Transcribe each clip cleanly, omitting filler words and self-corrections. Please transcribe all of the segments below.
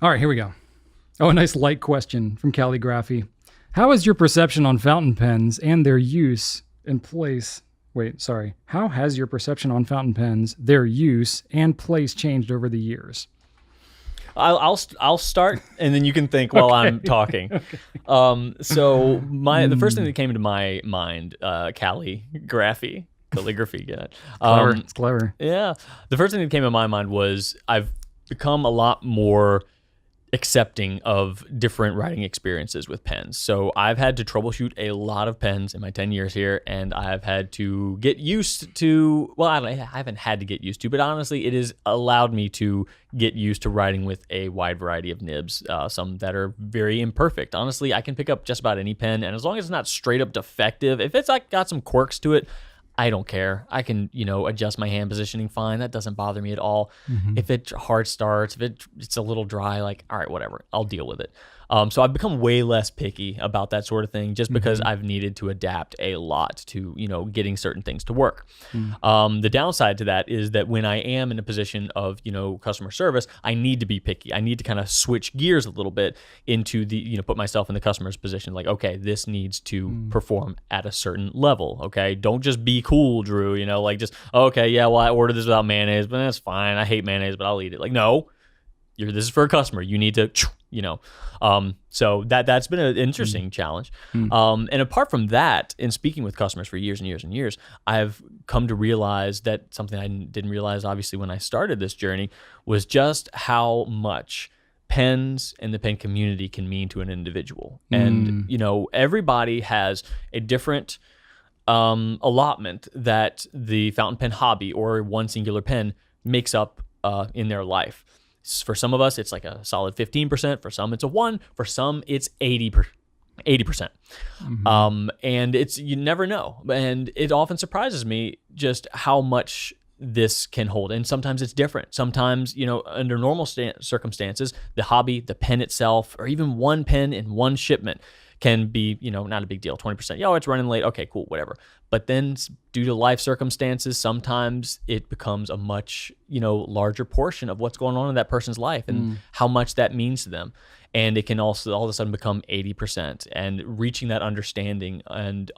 All right, here we go. Oh, a nice light question from Calligraphy. How has your perception on fountain pens and their use and place... How has your perception on fountain pens, their use, and place changed over the years? I'll start, and then you can think while I'm talking. Okay. So the first thing that came into my mind, calligraphy, get it? It's clever. Yeah, the first thing that came to my mind was I've become a lot more accepting of different writing experiences with pens. So I've had to troubleshoot a lot of pens in my 10 years here, and I've had to get used to, well, I haven't had to get used to, but honestly, it has allowed me to get used to writing with a wide variety of nibs, some that are very imperfect. Honestly, I can pick up just about any pen, and as long as it's not straight up defective, if it's like got some quirks to it, I don't care. I can, adjust my hand positioning fine. That doesn't bother me at all. Mm-hmm. If it hard starts, if it's a little dry, like, all right, whatever, I'll deal with it. So I've become way less picky about that sort of thing just because I've needed to adapt a lot to, getting certain things to work. The downside to that is that when I am in a position of, customer service, I need to be picky. I need to kind of switch gears a little bit into the, put myself in the customer's position. Like, okay, this needs to perform at a certain level. Okay. Don't just be cool, Drew, okay, yeah, well, I ordered this without mayonnaise, but that's fine. I hate mayonnaise, but I'll eat it. Like, no, this is for a customer. You need to, so that's been an interesting challenge. And apart from that, in speaking with customers for years and years and years, I've come to realize that something I didn't realize, obviously, when I started this journey, was just how much pens and the pen community can mean to an individual. And, everybody has a different allotment that the fountain pen hobby or one singular pen makes up in their life. For some of us, it's like a solid 15%. For some, it's a 1%. For some, it's 80%. And you never know. And it often surprises me just how much this can hold. And sometimes it's different. Sometimes, under normal circumstances, the hobby, the pen itself, or even one pen in one shipment can be, not a big deal. 20%. Yo, it's running late. Okay, cool, whatever. But then due to life circumstances, sometimes it becomes a much, larger portion of what's going on in that person's life and how much that means to them. And it can also all of a sudden become 80%, and reaching that understanding and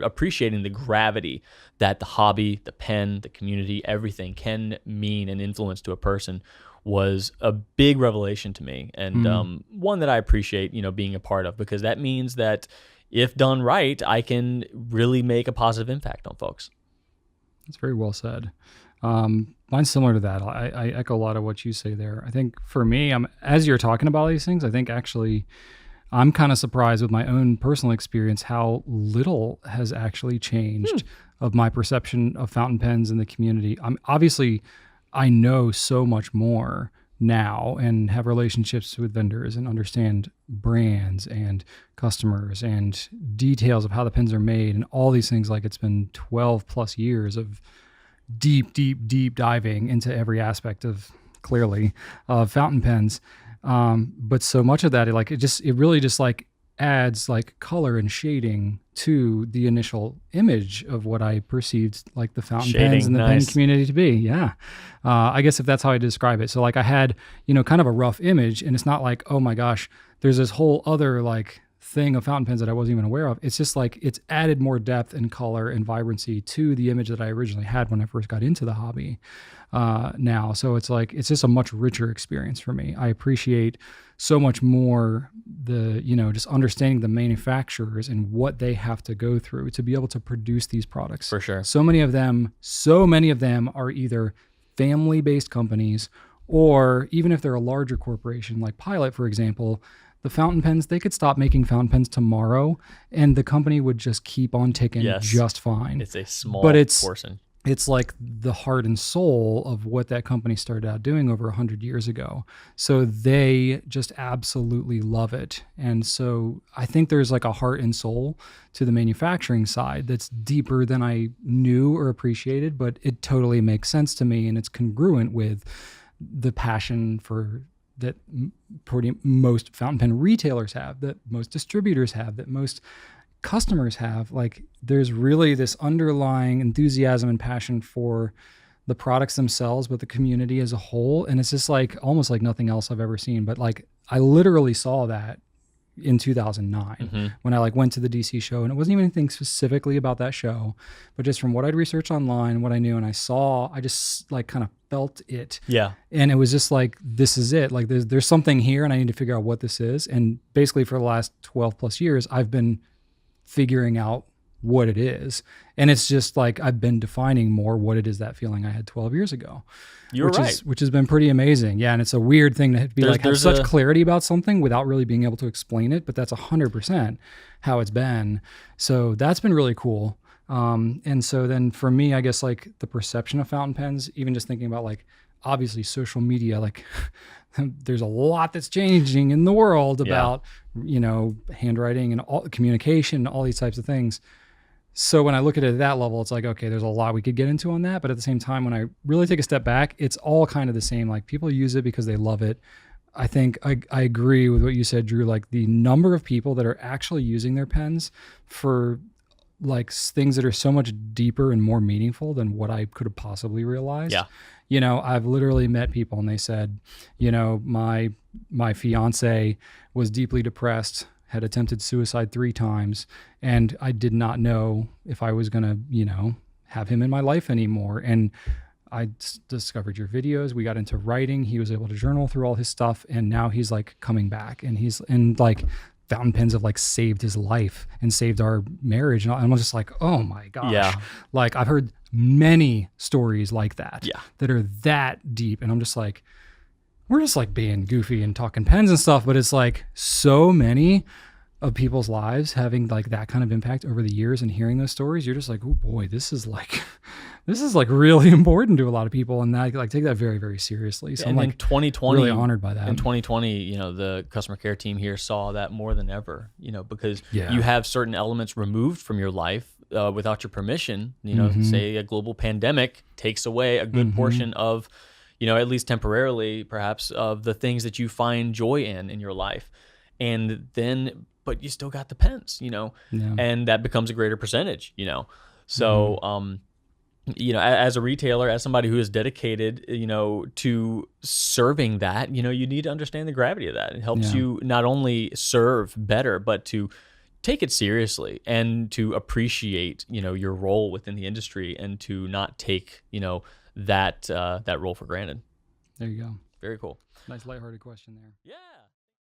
appreciating the gravity that the hobby, the pen, the community, everything can mean and influence to a person was a big revelation to me, and one that I appreciate, being a part of, because that means that if done right, I can really make a positive impact on folks. That's very well said. Mine's similar to that. I echo a lot of what you say there. I think for me, as you're talking about these things, I think actually I'm kind of surprised with my own personal experience how little has actually changed of my perception of fountain pens in the community. Obviously, I know so much more now and have relationships with vendors and understand brands and customers and details of how the pens are made and all these things. Like, it's been 12 plus years of deep diving into every aspect of, clearly, fountain pens. But so much of that, it really just adds color and shading to the initial image of what I perceived the fountain pens and the pen community to be. Yeah. I guess if that's how I describe it. So I had, kind of a rough image, and it's not like, oh my gosh, there's this whole other thing of fountain pens that I wasn't even aware of. It's just it's added more depth and color and vibrancy to the image that I originally had when I first got into the hobby now. So it's just a much richer experience for me. I appreciate so much more just understanding the manufacturers and what they have to go through to be able to produce these products. For sure. So many of them are either family-based companies, or even if they're a larger corporation like Pilot, for example, the fountain pens, they could stop making fountain pens tomorrow and the company would just keep on ticking just fine. It's a small portion. It's like the heart and soul of what that company started out doing over 100 years ago. So they just absolutely love it. And so I think there's a heart and soul to the manufacturing side that's deeper than I knew or appreciated, but it totally makes sense to me, and it's congruent with the passion that pretty most fountain pen retailers have, that most distributors have, that most customers have. There's really this underlying enthusiasm and passion for the products themselves, but the community as a whole. And it's just like almost like nothing else I've ever seen. But like I literally saw that in 2009 when I like went to the DC show, and it wasn't even anything specifically about that show, but just from what I'd researched online, what I knew, and I saw, I just like kind of felt it. Yeah. And it was just like, this is it. Like there's something here and I need to figure out what this is. And basically for the last 12 plus years, I've been figuring out what it is. And it's just like, I've been defining more what it is, that feeling I had 12 years ago. You're right. Which has been pretty amazing. Yeah. And it's a weird thing to be have such clarity about something without really being able to explain it, but that's 100% how it's been. So that's been really cool. And so then for me, I guess like the perception of fountain pens, even just thinking about like, obviously social media, like there's a lot that's changing in the world about, handwriting and all communication, all these types of things. So when I look at it at that level, it's like, okay, there's a lot we could get into on that. But at the same time, when I really take a step back, it's all kind of the same. Like people use it because they love it. I think I agree with what you said, Drew, like the number of people that are actually using their pens for like things that are so much deeper and more meaningful than what I could have possibly realized. Yeah. I've literally met people and they said, my fiance was deeply depressed, had attempted suicide 3 times, and I did not know if I was going to, have him in my life anymore. And I discovered your videos. We got into writing. He was able to journal through all his stuff. And now he's like coming back, and like fountain pens have like saved his life and saved our marriage. And I'm just like, oh my gosh. Yeah. Like I've heard many stories like that, yeah, that are that deep. And I'm just like, we're just like being goofy and talking pens and stuff, but it's like so many of people's lives having like that kind of impact over the years, and hearing those stories, you're just like, oh boy, this is like really important to a lot of people, and I like take that very, very seriously. So and I'm in like 2020, really honored by that. In 2020, the customer care team here saw that more than ever, because you have certain elements removed from your life without your permission. Say a global pandemic takes away a good portion of, at least temporarily, perhaps, of the things that you find joy in your life. And then, but you still got the pens, and that becomes a greater percentage, So, as a retailer, as somebody who is dedicated, to serving that, you need to understand the gravity of that. It helps you not only serve better, but to take it seriously and to appreciate, your role within the industry, and to not take, that role for granted. There you go. Very cool. Nice lighthearted question there. Yeah.